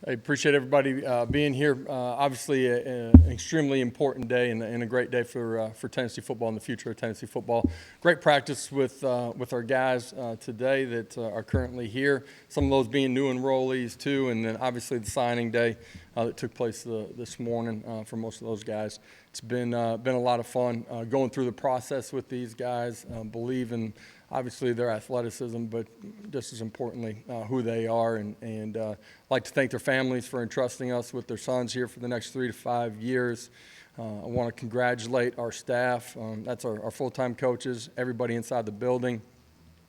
I appreciate everybody being here. Obviously, an extremely important day and a great day for Tennessee football and the future of Tennessee football. Great practice with our guys today that are currently here. Some of those being new enrollees too, and then obviously the signing day that took place this morning for most of those guys. It's been a lot of fun going through the process with these guys. Believe in obviously their athleticism, but just as importantly, who they are. And like to thank their families for entrusting us with their sons here for the next 3 to 5 years. I want to congratulate our staff. That's our full-time coaches, everybody inside the building,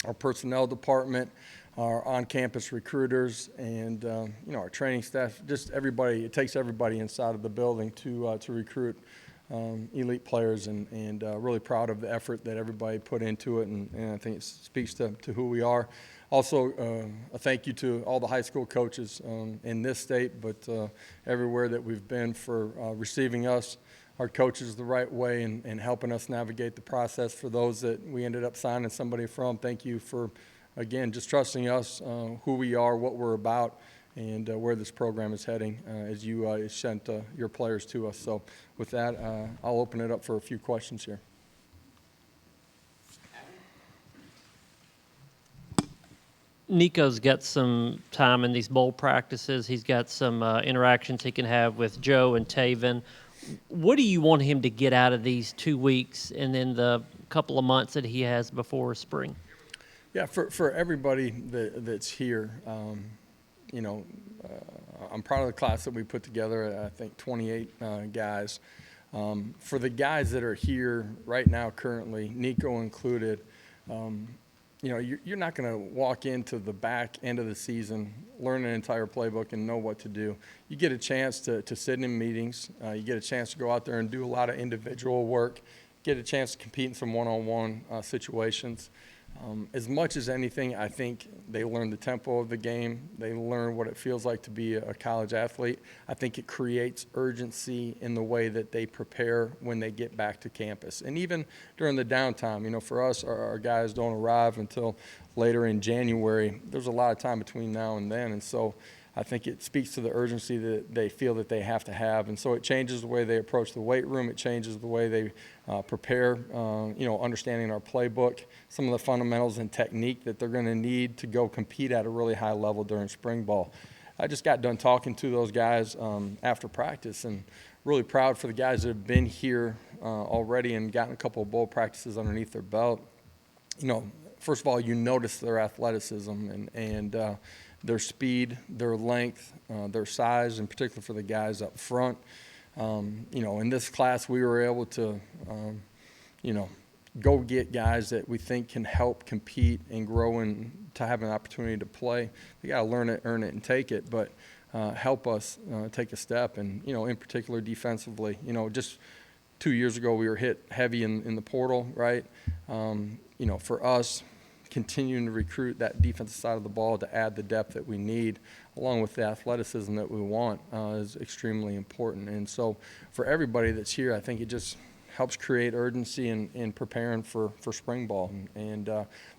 our personnel department, our on-campus recruiters, and our training staff. Just everybody. It takes everybody inside of the building to recruit elite players, and really proud of the effort that everybody put into it, and I think it speaks to who we are. Also, a thank you to all the high school coaches in this state, but everywhere that we've been for receiving us, our coaches, the right way and helping us navigate the process. For those that we ended up signing somebody from, thank you for, again, just trusting us, who we are, what we're about, and where this program is heading as you sent your players to us. So with that, I'll open it up for a few questions here. Nico's got some time in these bowl practices. He's got some interactions he can have with Joe and Taven. What do you want him to get out of these 2 weeks and then the couple of months that he has before spring? Yeah, for everybody that's here, I'm proud of the class that we put together. I think 28 guys. For the guys that are here right now currently, Nico included, you're not going to walk into the back end of the season, learn an entire playbook, and know what to do. You get a chance to sit in meetings. You get a chance to go out there and do a lot of individual work, get a chance to compete in some one-on-one situations. As much as anything, I think they learn the tempo of the game. They learn what it feels like to be a college athlete. I think it creates urgency in the way that they prepare when they get back to campus. And even during the downtime, for us, our guys don't arrive until later in January. There's a lot of time between now and then. And so I think it speaks to the urgency that they feel that they have to have. And so it changes the way they approach the weight room. It changes the way they prepare, understanding our playbook, some of the fundamentals and technique that they're going to need to go compete at a really high level during spring ball. I just got done talking to those guys after practice, and really proud for the guys that have been here already and gotten a couple of bowl practices underneath their belt. First of all, you notice their athleticism and their speed, their length, their size, in particular for the guys up front. In this class, we were able to, go get guys that we think can help compete and grow and to have an opportunity to play. They got to learn it, earn it, and take it, but help us take a step. And, in particular defensively, just 2 years ago we were hit heavy in the portal, right? For us, continuing to recruit that defensive side of the ball to add the depth that we need, along with the athleticism that we want, is extremely important. And so for everybody that's here, I think it just helps create urgency in preparing for spring ball. And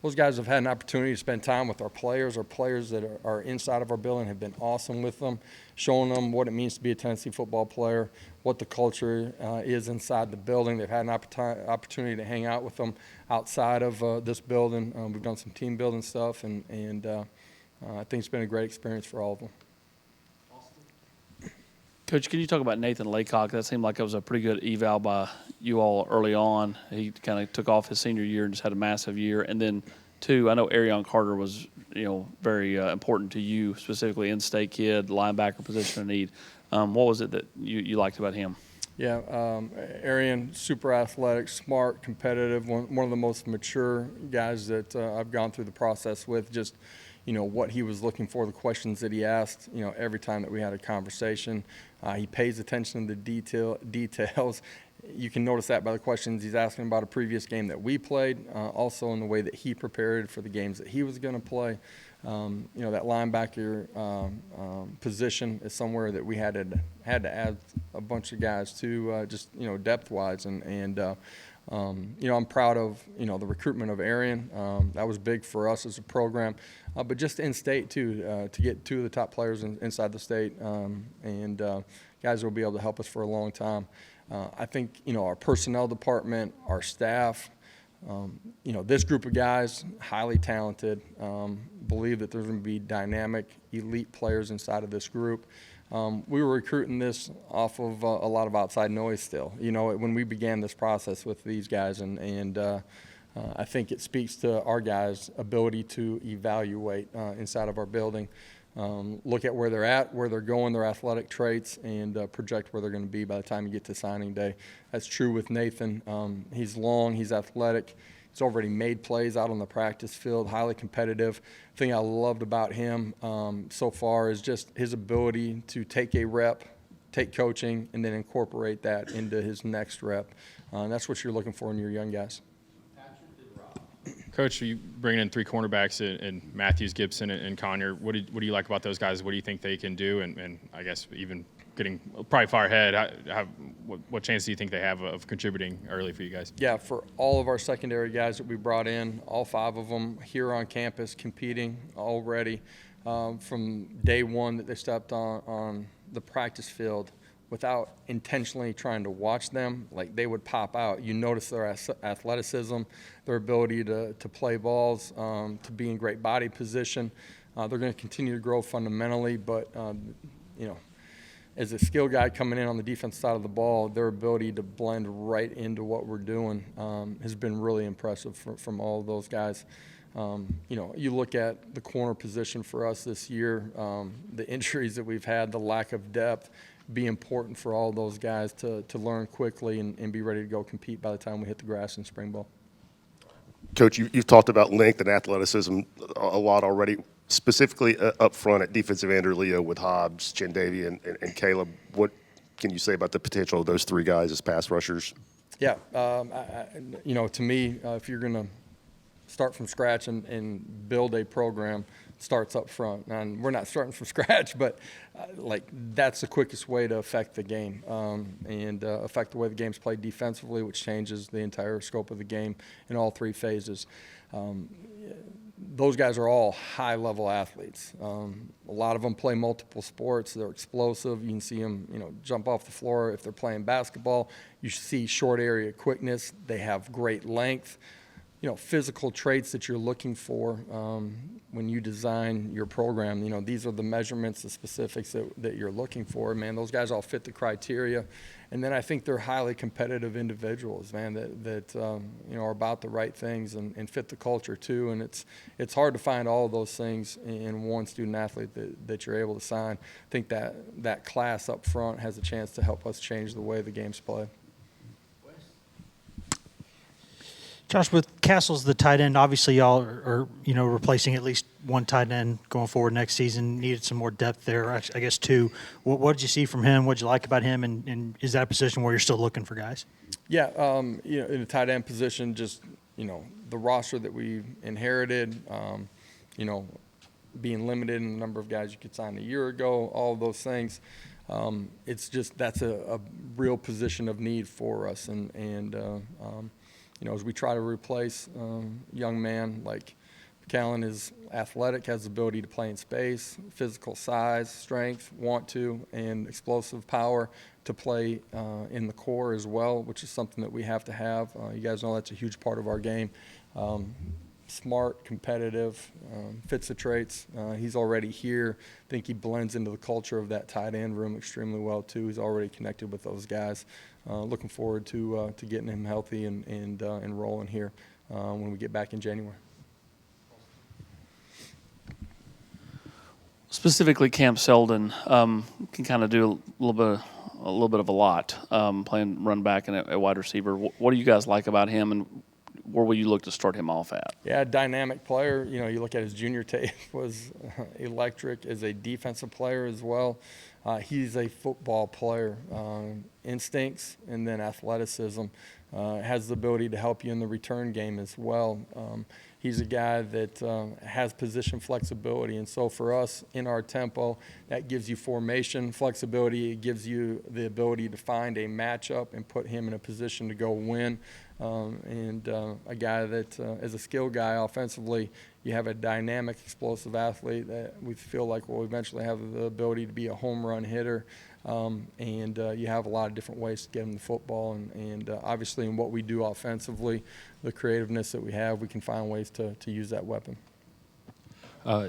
those guys have had an opportunity to spend time with our players. Our players that are inside of our building have been awesome with them, showing them what it means to be a Tennessee football player, what the culture is inside the building. They've had an opportunity to hang out with them outside of this building. We've done some team building stuff, and I think it's been a great experience for all of them. Coach, can you talk about Nathan Laycock? That seemed like it was a pretty good eval by you all early on. He kind of took off his senior year and just had a massive year. And then, two, I know Arion Carter was, very important to you, specifically in-state kid, linebacker position of need. What was it that you liked about him? Yeah, Arion, super athletic, smart, competitive, one of the most mature guys that I've gone through the process with. Just, what he was looking for, the questions that he asked, every time that we had a conversation. He pays attention to the details. You can notice that by the questions he's asking about a previous game that we played, also in the way that he prepared for the games that he was going to play. That linebacker position is somewhere that we had to add a bunch of guys to, just depth-wise, and I'm proud of, the recruitment of Arian. That was big for us as a program, but just in state too, to get two of the top players inside the state, and guys will be able to help us for a long time. I think, our personnel department, our staff, this group of guys, highly talented, believe that there's going to be dynamic, elite players inside of this group. We were recruiting this off of a lot of outside noise still, when we began this process with these guys. And I think it speaks to our guys' ability to evaluate inside of our building, look at where they're at, where they're going, their athletic traits, and project where they're going to be by the time you get to signing day. That's true with Nathan. He's long, he's athletic. He's already made plays out on the practice field, highly competitive. The thing I loved about him so far is just his ability to take a rep, take coaching, and then incorporate that into his next rep. That's what you're looking for in your young guys. Coach, you bringing in three cornerbacks in Matthews, Gibson, and Conyer. What do you like about those guys? What do you think they can do? And I guess even getting probably far ahead, what chance do you think they have of contributing early for you guys? Yeah, for all of our secondary guys that we brought in, all 5 of them here on campus competing already from day one that they stepped on the practice field. Without intentionally trying to watch them, like they would pop out. You notice their athleticism, their ability to play balls, to be in great body position. They're going to continue to grow fundamentally, but as a skill guy coming in on the defense side of the ball, their ability to blend right into what we're doing has been really impressive from all of those guys. You look at the corner position for us this year, the injuries that we've had, the lack of depth, be important for all those guys to learn quickly and be ready to go compete by the time we hit the grass in spring ball. Coach, you've talked about length and athleticism a lot already, specifically up front at defensive end or Leo with Hobbs, Chandavia, and Caleb. What can you say about the potential of those 3 guys as pass rushers? Yeah, to me, if you're going to start from scratch and build a program, starts up front. And we're not starting from scratch, but that's the quickest way to affect the game and affect the way the game's played defensively, which changes the entire scope of the game in all 3 phases. Those guys are all high-level athletes. A lot of them play multiple sports. They're explosive. You can see them, jump off the floor if they're playing basketball. You see short area quickness. They have great length. Physical traits that you're looking for when you design your program. These are the measurements, the specifics that you're looking for. Man, those guys all fit the criteria. And then I think they're highly competitive individuals, man, that are about the right things and fit the culture too. And it's hard to find all of those things in one student athlete that you're able to sign. I think that class up front has a chance to help us change the way the game's played. Josh, with Castle's the tight end, obviously y'all are replacing at least one tight end going forward next season. Needed some more depth there, I guess, too. What did you see from him? What did you like about him? And is that a position where you're still looking for guys? Yeah, in the tight end position, just, the roster that we inherited, being limited in the number of guys you could sign a year ago, all of those things. It's just that's a real position of need for us. And as we try to replace young man like McAllen is athletic, has the ability to play in space, physical size, strength, and explosive power to play in the core as well, which is something that we have to have. You guys know that's a huge part of our game. Smart, competitive, fits the traits. He's already here. I think he blends into the culture of that tight end room extremely well too. He's already connected with those guys. Looking forward to getting him healthy and rolling here when we get back in January. Specifically, Cam Selden can kind of do a little bit of a lot, playing run back and a wide receiver. What do you guys like about him, and where will you look to start him off at? Yeah, dynamic player. You look at his junior tape was electric as a defensive player as well. He's a football player, instincts and then athleticism. Has the ability to help you in the return game as well. He's a guy that has position flexibility, and so for us in our tempo, that gives you formation flexibility. It gives you the ability to find a matchup and put him in a position to go win. and a guy that is a skill guy offensively. You have a dynamic, explosive athlete that we feel like will eventually have the ability to be a home run hitter. And you have a lot of different ways to get him the football. And obviously in what we do offensively, the creativeness that we have, we can find ways to use that weapon.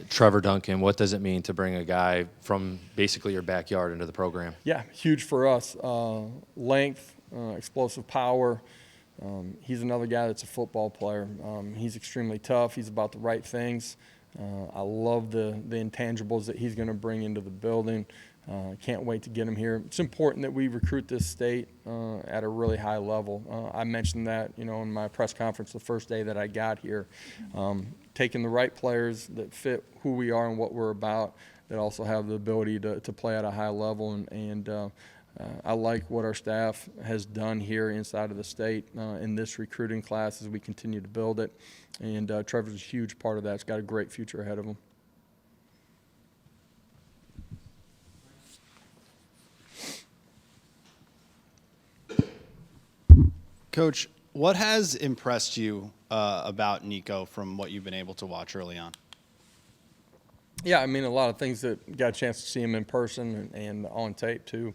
Trevor Duncan, what does it mean to bring a guy from basically your backyard into the program? Yeah, huge for us. Length, explosive power. He's another guy that's a football player. He's extremely tough. He's about the right things. I love the intangibles that he's going to bring into the building. Can't wait to get him here. It's important that we recruit this state at a really high level. I mentioned that, in my press conference the first day that I got here. Taking the right players that fit who we are and what we're about, that also have the ability to play at a high level. And I like what our staff has done here inside of the state in this recruiting class as we continue to build it. And Trevor's a huge part of that. He's got a great future ahead of him. Coach, what has impressed you about Nico from what you've been able to watch early on? Yeah, I mean, a lot of things that got a chance to see him in person and on tape too.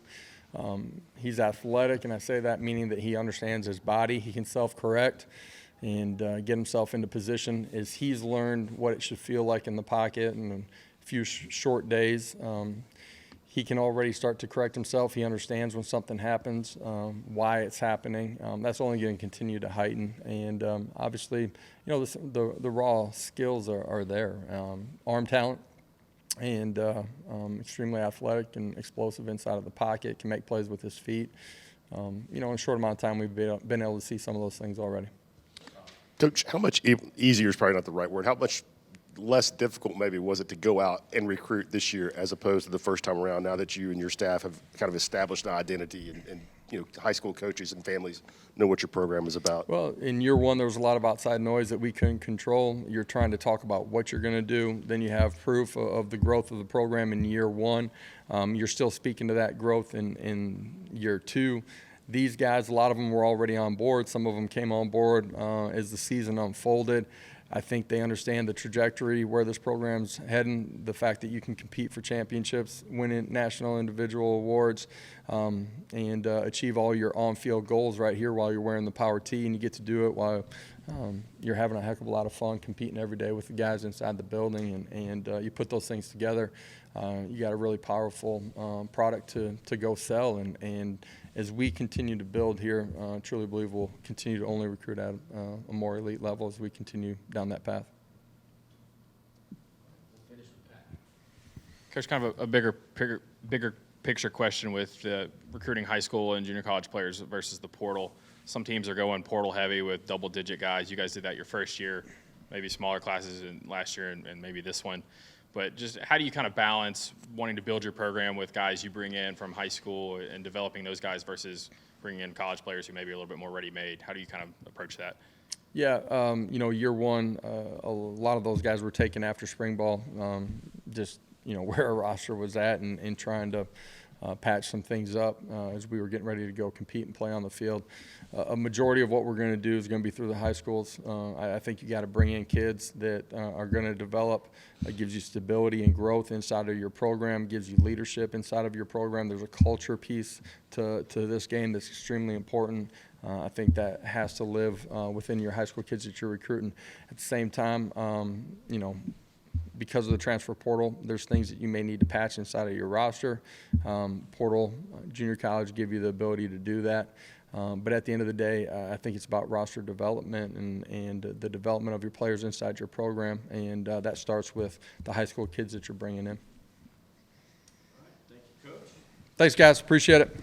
He's athletic, and I say that meaning that he understands his body. He can self-correct and get himself into position as he's learned what it should feel like in the pocket in a few short days. He can already start to correct himself. He understands when something happens, why it's happening. That's only going to continue to heighten. And obviously, the raw skills are there. Arm talent and extremely athletic and explosive inside of the pocket, can make plays with his feet. In a short amount of time, we've been able to see some of those things already. Coach, how much easier is probably not the right word. How much less difficult maybe was it to go out and recruit this year as opposed to the first time around, now that you and your staff have kind of established an identity and high school coaches and families know what your program is about? Well, in year one, there was a lot of outside noise that we couldn't control. You're trying to talk about what you're going to do. Then you have proof of the growth of the program in year one. You're still speaking to that growth in year two. These guys, a lot of them were already on board. Some of them came on board as the season unfolded. I think they understand the trajectory, where this program's heading, the fact that you can compete for championships, win national individual awards, and achieve all your on-field goals right here while you're wearing the power tee, and you get to do it while you're having a heck of a lot of fun competing every day with the guys inside the building, and you put those things together, you got a really powerful product to go sell, and as we continue to build here, I truly believe we'll continue to only recruit at a more elite level as we continue down that path. Coach, kind of a bigger picture question with recruiting high school and junior college players versus the portal. Some teams are going portal heavy with double-digit guys. You guys did that your first year, maybe smaller classes in last year and maybe this one. But just how do you kind of balance wanting to build your program with guys you bring in from high school and developing those guys versus bringing in college players who may be a little bit more ready-made? How do you kind of approach that? Yeah, year one, a lot of those guys were taken after spring ball, just where our roster was at and trying to patch some things up as we were getting ready to go compete and play on the field. A majority of what we're going to do is going to be through the high schools. I think you got to bring in kids that are going to develop. It gives you stability and growth inside of your program, gives you leadership inside of your program. There's a culture piece to this game that's extremely important. I think that has to live within your high school kids that you're recruiting. At the same time, because of the transfer portal, there's things that you may need to patch inside of your roster. Portal, junior college give you the ability to do that. But at the end of the day, I think it's about roster development and the development of your players inside your program, and that starts with the high school kids that you're bringing in. Thank you, Coach. Thanks, guys. Appreciate it.